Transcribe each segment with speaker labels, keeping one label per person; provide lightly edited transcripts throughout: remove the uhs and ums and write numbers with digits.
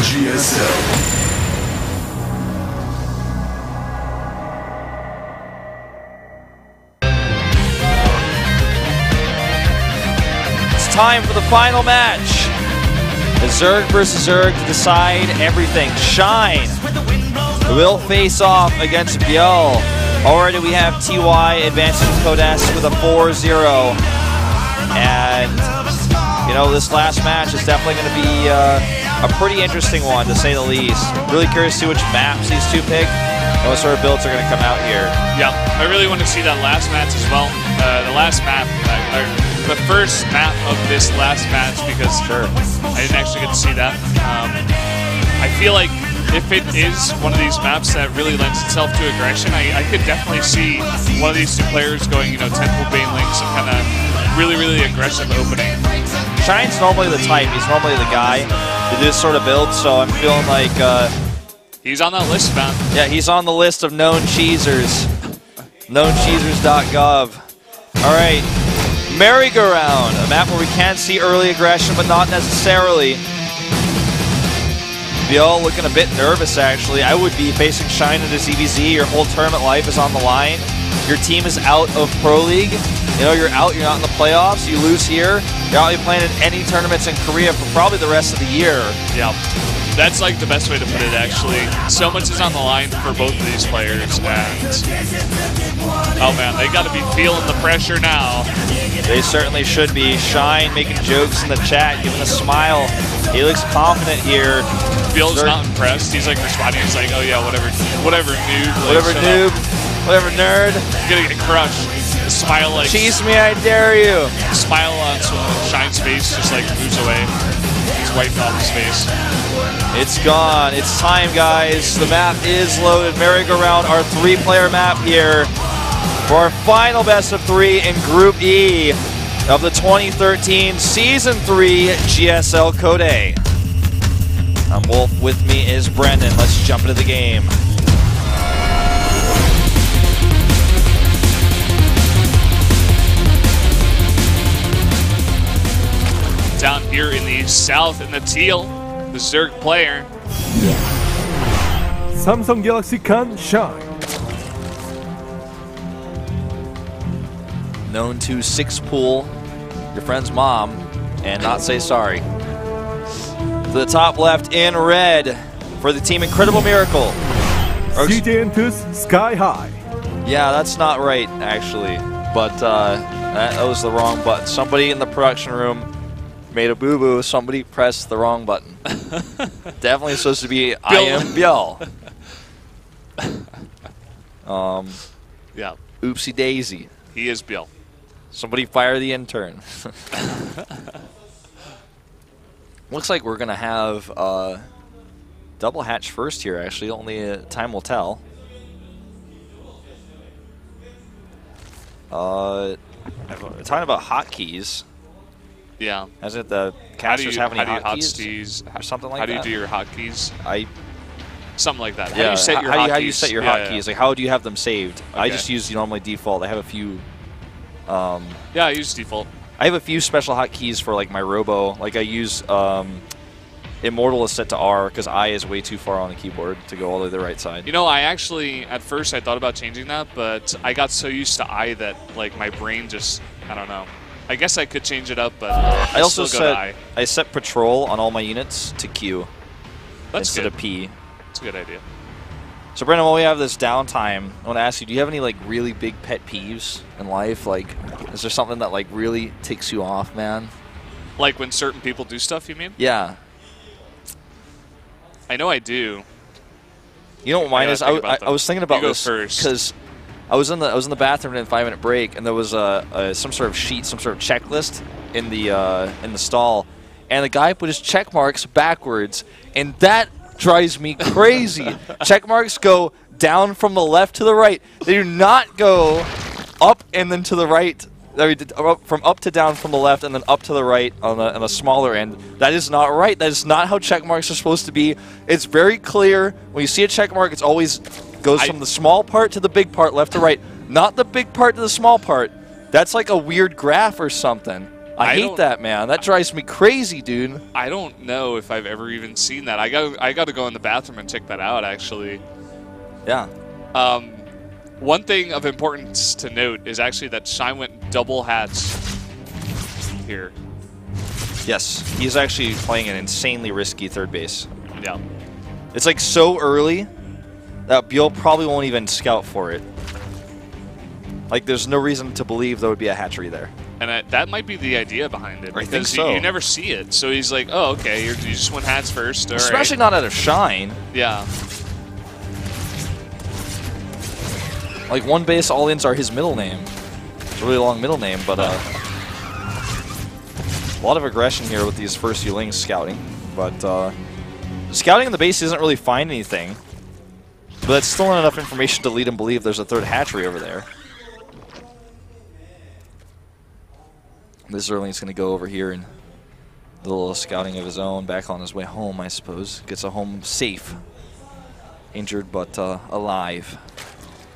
Speaker 1: GSL.
Speaker 2: Time for the final match. The Zerg versus Zerg to decide everything. Shine will face off against ByuL. Already we have TY advancing Code S with a 4-0. And, you know, this last match is definitely going to be a pretty interesting one, to say the least. Really curious to see which maps these two pick and what sort of builds are going to come out here.
Speaker 3: Yeah, I really want to see that last match as well. The last map, the first map of this last match, because I didn't actually get to see that. I feel like if it is one of these maps that really lends itself to aggression, I could definitely see one of these two players going, you know, Temple Bane Link, some kind of really, really aggressive opening.
Speaker 2: Shine's normally the type. He's normally the guy to do this sort of build, so I'm feeling like...
Speaker 3: he's on that list, man. Yeah,
Speaker 2: he's on the list of known cheesers. Knowncheesers.gov. All right. Merry-Go-Round, a map where we can see early aggression, but not necessarily. ByuL looking a bit nervous, actually. I would be facing Shine into ZVZ. Your whole tournament life is on the line. Your team is out of Pro League. You know, you're out, you're not in the playoffs. You lose here, you're not playing in any tournaments in Korea for probably the rest of the year.
Speaker 3: Yeah. That's like the best way to put it, actually. So much is on the line for both of these players, and oh man, they got to be feeling the pressure now.
Speaker 2: They certainly should be. Shine making jokes in the chat, giving a smile. He looks confident here.
Speaker 3: ByuL's not impressed. He's like responding. He's like, oh yeah, whatever noob.
Speaker 2: Whatever noob, whatever nerd.
Speaker 3: You're gonna get crushed. The smile like...
Speaker 2: Cheese me, I dare you.
Speaker 3: The smile on Shine's face just like moves away. He's wiping off his face.
Speaker 2: It's gone. It's time, guys. The map is loaded. Merry-Go-Round, our three-player map here for our final best of three in Group E of the 2013 Season 3 GSL Code A. I'm Wolf. With me is Brendan. Let's jump into the game.
Speaker 3: Down here in the south, in the teal, the Zerg player.
Speaker 4: Samsung Galaxy can shine.
Speaker 2: Known to six pool your friend's mom and not say sorry. To the top left in red for the team Incredible Miracle.
Speaker 4: CJ Entus Sky High.
Speaker 2: Yeah, that's not right, actually. But that was the wrong button. Somebody in the production room made a boo-boo. Somebody pressed the wrong button. Definitely supposed to be I am ByuL.
Speaker 3: Yeah.
Speaker 2: Oopsie daisy.
Speaker 3: He is ByuL.
Speaker 2: Somebody fire the intern. Looks like we're gonna have double hatch first here. Actually, only time will tell. Talking about hotkeys.
Speaker 3: Yeah.
Speaker 2: Hasn't the casters have any hotkeys or something like that?
Speaker 3: How do you do your hotkeys? Something like that.
Speaker 2: Yeah.
Speaker 3: How do you set your hotkeys?
Speaker 2: How do you set your hotkeys?
Speaker 3: Yeah.
Speaker 2: Like, how do you have them saved?
Speaker 3: Okay.
Speaker 2: I just use normally default. I have a few.
Speaker 3: Yeah, I use default.
Speaker 2: I have a few special hotkeys for like my robo. Like I use Immortal is set to R because I is way too far on the keyboard to go all the way to the right side.
Speaker 3: You know, I actually at first I thought about changing that, but I got so used to I that like my brain just I don't know. I guess I could change it up, but
Speaker 2: I also
Speaker 3: still go to I.
Speaker 2: I set patrol on all my units to Q instead
Speaker 3: good.
Speaker 2: of P.
Speaker 3: That's a good idea.
Speaker 2: So Brendan, while we have this downtime, I want to ask you: do you have any like really big pet peeves in life? Like, is there something that like really ticks you off, man?
Speaker 3: Like when certain people do stuff, you mean?
Speaker 2: Yeah.
Speaker 3: I know I do.
Speaker 2: You know what mine is? I was thinking about this
Speaker 3: first
Speaker 2: because I was in the bathroom in a 5-minute break, and there was some sort of sheet, some sort of checklist in the stall, and the guy put his check marks backwards, and that drives me crazy. Check marks go down from the left to the right. They do not go up and then to the right. From up to down from the left and then up to the right on the smaller end. That is not right. That is not how check marks are supposed to be. It's very clear. When you see a check mark, it's always goes from the small part to the big part, left to right. Not the big part to the small part. That's like a weird graph or something. I hate that, man. That drives me crazy, dude.
Speaker 3: I don't know if I've ever even seen that. I got to go in the bathroom and check that out, actually.
Speaker 2: Yeah.
Speaker 3: One thing of importance to note is actually that Shine went double hats here.
Speaker 2: Yes, he's actually playing an insanely risky third base.
Speaker 3: Yeah.
Speaker 2: It's like so early that ByuL probably won't even scout for it. Like, there's no reason to believe there would be a hatchery there.
Speaker 3: And that might be the idea behind it.
Speaker 2: I think
Speaker 3: because
Speaker 2: so.
Speaker 3: you never see it. So he's like, oh, okay, you just went hats first. All
Speaker 2: Especially
Speaker 3: right.
Speaker 2: not out of Shine.
Speaker 3: Yeah.
Speaker 2: Like, one base all-ins are his middle name. It's a really long middle name, but a lot of aggression here with these first few lings scouting. But scouting in the base doesn't really find anything. But that's still not enough information to lead him believe there's a third hatchery over there. This Zerling's going to go over here and do a little scouting of his own, back on his way home, I suppose. Gets a home safe. Injured, but alive.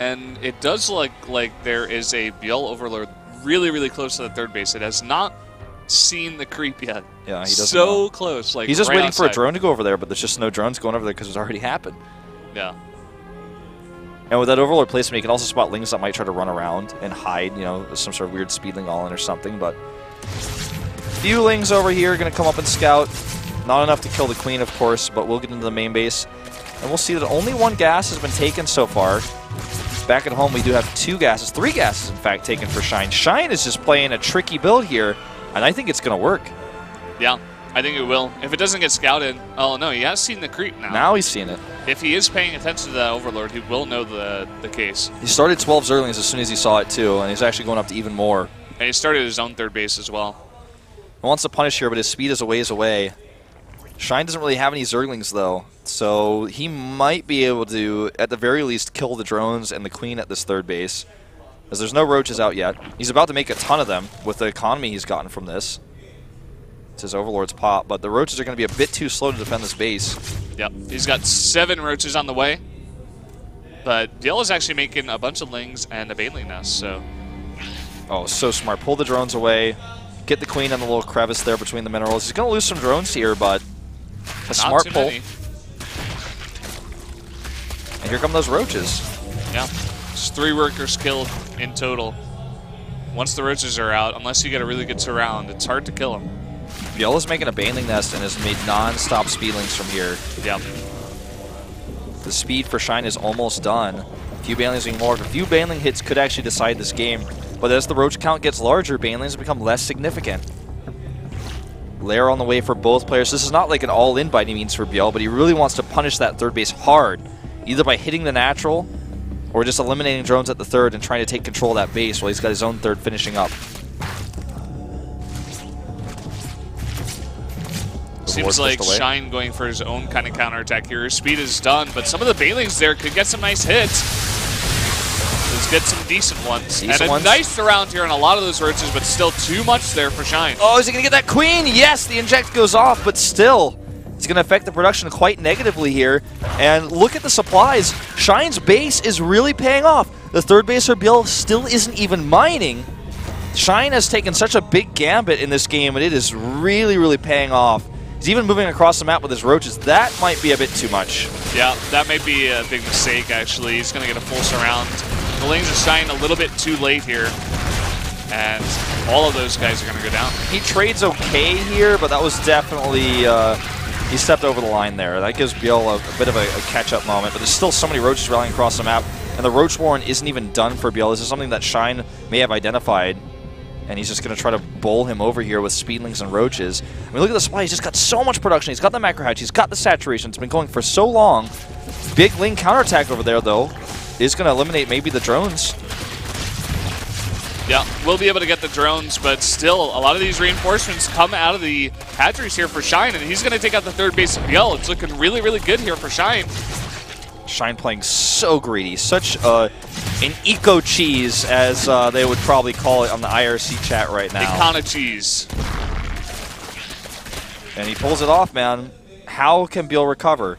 Speaker 3: And it does look like there is a ByuL Overlord really, really close to the third base. It has not seen the creep yet.
Speaker 2: Yeah, he doesn't
Speaker 3: so
Speaker 2: know.
Speaker 3: close. Like,
Speaker 2: he's just
Speaker 3: right
Speaker 2: waiting
Speaker 3: outside.
Speaker 2: for a drone to go over there, but there's just no drones going over there because it's already happened.
Speaker 3: Yeah.
Speaker 2: And with that Overlord placement, you can also spot lings that might try to run around and hide, you know, some sort of weird speedling all-in or something, but few lings over here are going to come up and scout. Not enough to kill the queen, of course, but we'll get into the main base. And we'll see that only one gas has been taken so far. Back at home, we do have 2 gases, 3 gases, in fact, taken for Shine. Shine is just playing a tricky build here, and I think it's going to work.
Speaker 3: Yeah, I think it will. If it doesn't get scouted, oh no, he has seen the creep now.
Speaker 2: Now he's seen it.
Speaker 3: If he is paying attention to that Overlord, he will know the case.
Speaker 2: He started 12 Zerlings as soon as he saw it, too, and he's actually going up to even more.
Speaker 3: And he started his own third base as well.
Speaker 2: He wants to punish here, but his speed is a ways away. Shine doesn't really have any Zerglings, though, so he might be able to, at the very least, kill the drones and the queen at this third base, as there's no roaches out yet. He's about to make a ton of them with the economy he's gotten from this. It's his Overlord's pop, but the roaches are going to be a bit too slow to defend this base.
Speaker 3: Yep, he's got 7 roaches on the way, but ByuL is actually making a bunch of lings and a baneling nest, so...
Speaker 2: Oh, so smart. Pull the drones away, get the queen in the little crevice there between the minerals. He's going to lose some drones here, but a smart pull.
Speaker 3: Many.
Speaker 2: And here come those roaches.
Speaker 3: Yeah, it's 3 workers killed in total. Once the roaches are out, unless you get a really good surround, it's hard to kill them.
Speaker 2: ByuL is making a baneling nest and has made non-stop speedlings from here.
Speaker 3: Yeah.
Speaker 2: The speed for Shine is almost done. A few banelings being more. A few baneling hits could actually decide this game. But as the roach count gets larger, banelings become less significant. Lair on the way for both players. This is not like an all-in by any means for ByuL, but he really wants to punish that third base hard, either by hitting the natural or just eliminating drones at the third and trying to take control of that base while he's got his own third finishing up.
Speaker 3: Seems like Shine going for his own kind of counterattack here. His speed is done, but some of the banelings there could get some nice hits. Let's get some decent ones. Nice surround here on a lot of those roaches, but still too much there for Shine.
Speaker 2: Oh, is he going to get that queen? Yes, the inject goes off, but still, it's going to affect the production quite negatively here. And look at the supplies. Shine's base is really paying off. The third baser ByuL still isn't even mining. Shine has taken such a big gambit in this game, and it is really, really paying off. He's even moving across the map with his roaches. That might be a bit too much.
Speaker 3: Yeah, that may be a big mistake, actually. He's going to get a full surround. The lings are Shine a little bit too late here, and all of those guys are going to go down.
Speaker 2: He trades okay here, but that was definitely, he stepped over the line there. That gives ByuL a bit of a catch-up moment, but there's still so many roaches rallying across the map, and the roach warren isn't even done for ByuL. This is something that Shine may have identified, and he's just going to try to bowl him over here with speedlings and roaches. I mean, look at the supply. He's just got so much production. He's got the macro hatch. He's got the saturation. It's been going for so long. Big ling counterattack over there, though, is going to eliminate maybe the drones.
Speaker 3: Yeah, we'll be able to get the drones, but still, a lot of these reinforcements come out of the hatcheries here for Shine, and he's going to take out the third base of ByuL. It's looking really, really good here for Shine.
Speaker 2: Shine playing so greedy. Such an eco cheese, as they would probably call it on the IRC chat right now.
Speaker 3: Econo cheese.
Speaker 2: And he pulls it off, man. How can ByuL recover?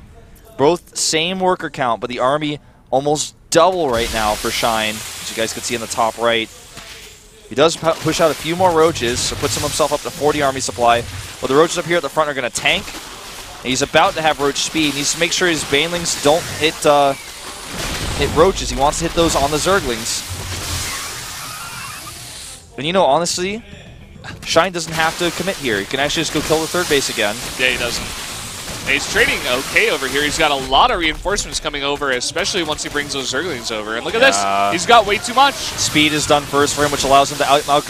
Speaker 2: Both same worker count, but the army almost double right now for Shine, as you guys can see in the top right. He does push out a few more roaches, so puts himself up to 40 army supply. But the roaches up here at the front are going to tank. And he's about to have roach speed. He needs to make sure his banelings don't hit roaches. He wants to hit those on the zerglings. And you know, honestly, Shine doesn't have to commit here. He can actually just go kill the third base again.
Speaker 3: Yeah, he doesn't. And he's trading okay over here. He's got a lot of reinforcements coming over, especially once he brings those zerglings over. And look at this. He's got way too much.
Speaker 2: Speed is done first for him, which allows him to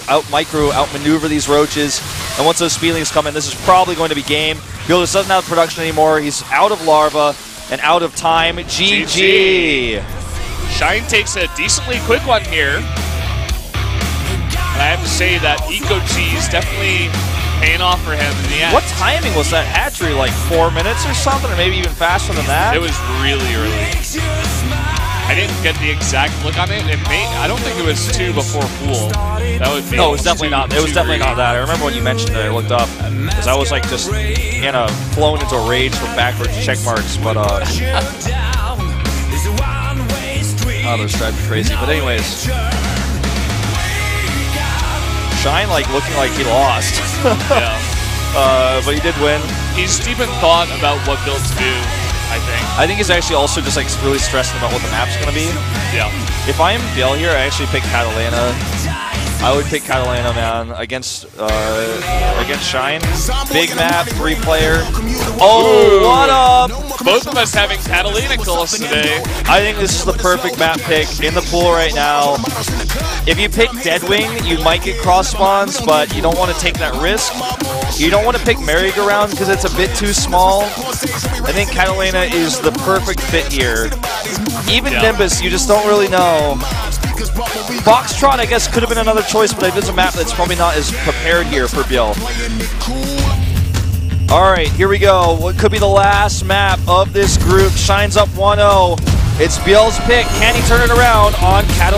Speaker 2: outmaneuver these roaches. And once those speedlings come in, this is probably going to be game. ByuL just doesn't have production anymore. He's out of larva and out of time. GG.
Speaker 3: Shine takes a decently quick one here. And I have to say that Eco-G is definitely paying off for him in the end.
Speaker 2: What timing was that hatchery? Like 4 minutes or something, or maybe even faster than that?
Speaker 3: It was really early. I didn't get the exact look on it. I don't think it was 2 before Fool. That would be.
Speaker 2: No, it was definitely not. It was definitely not that. I remember when you mentioned it. I looked up because I was like just flown into a rage from backwards check marks. But oh, those drive me crazy. But anyways, Shine like looking like he lost.
Speaker 3: Yeah.
Speaker 2: But he did win.
Speaker 3: He's deep in thought about what build to do, I think.
Speaker 2: I think he's actually also just like really stressing about what the map's going to be.
Speaker 3: Yeah.
Speaker 2: If I'm ByuL here, I actually pick Catalina. I would pick Catalina, man, against Shine. Big map, 3-player. Oh, what up?
Speaker 3: Both of us having Catalina kills today.
Speaker 2: I think this is the perfect map pick in the pool right now. If you pick Deadwing, you might get cross spawns, but you don't want to take that risk. You don't want to pick Merry-Go-Round because it's a bit too small. I think Catalina is the perfect fit here. Even Nimbus, you just don't really know. Foxtrot, I guess, could have been another choice, but it is a map that's probably not as prepared here for ByuL. All right, here we go. What could be the last map of this group? Shine's up 1-0. It's ByuL's pick. Can he turn it around on Catalina?